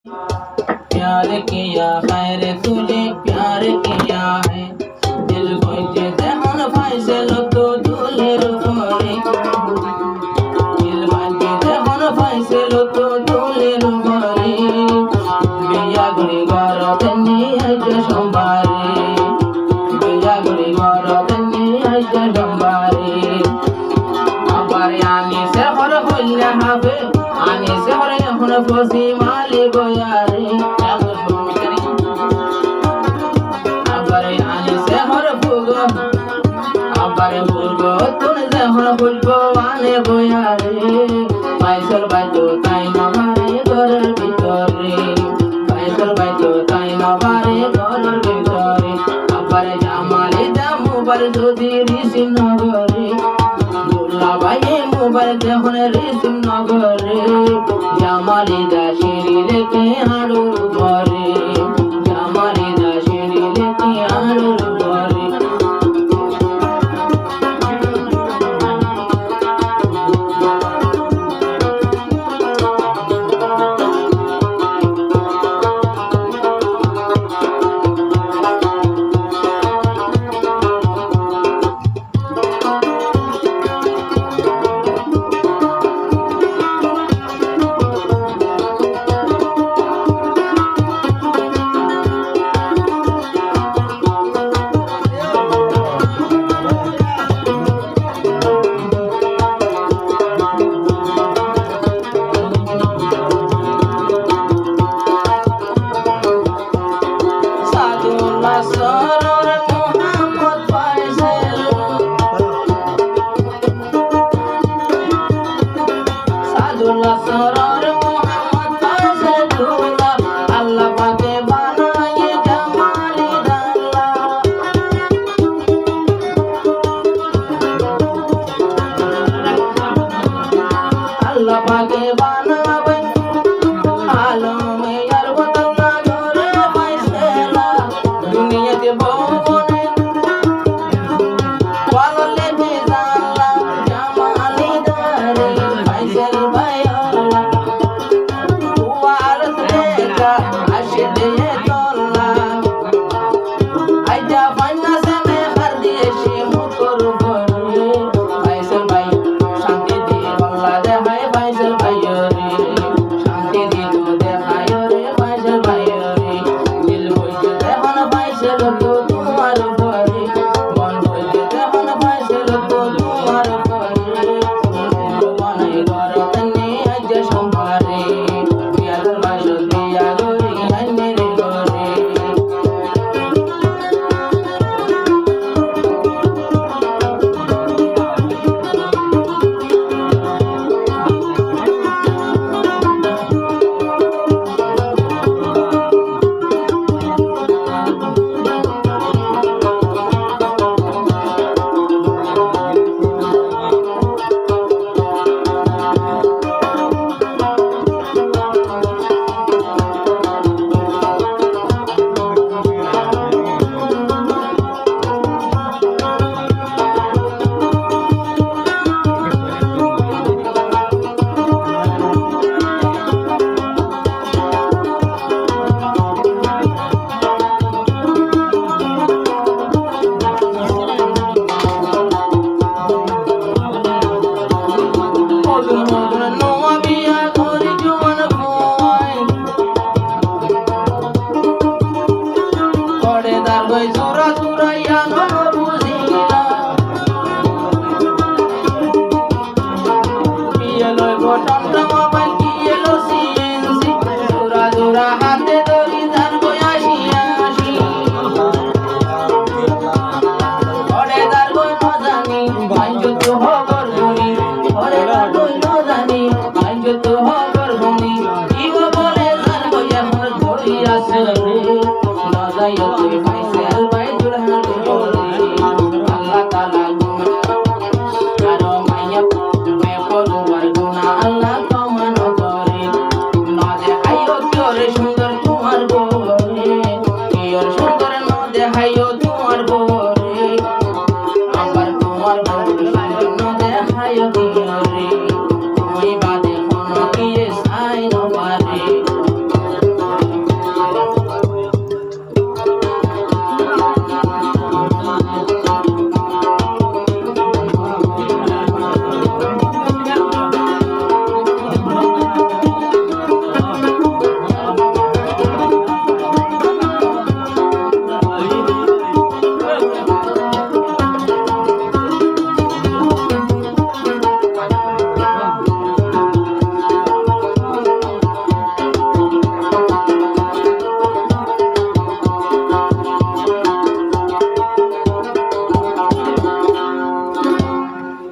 प्यार किया खैर तूने प्यार किया है दिल को जहन फैसलो तो दूल्हे रुपरे दिल बांधे जहन फैसलो तो दूल्हे रुपरे बिया गुड़ी गौर तन्नी आज सोमवारे बिया गुड़ी गौर तन्नी आज सोमवारे अबार आने से हर होल्ला हाबे आने से हर यहन फसी माले गोयारे ভগবানে বয়ারে পাইসল বাইতো তাই নবারে ঘরের ভিতরে পাইসল বাইতো তাই নবারে ঘরের ভিতরে আবার জামালে দা মোবাইল যদি রিসিভ নগরে দুল্লা ভাইয়ে মোবাইল যখন রিসিভ নগরে জামালে দা সিঁড়ি রেখে হাড়ুর ঘরে জামালে দা সিঁড়ি রেখে হাড়ুর ঘরে Allah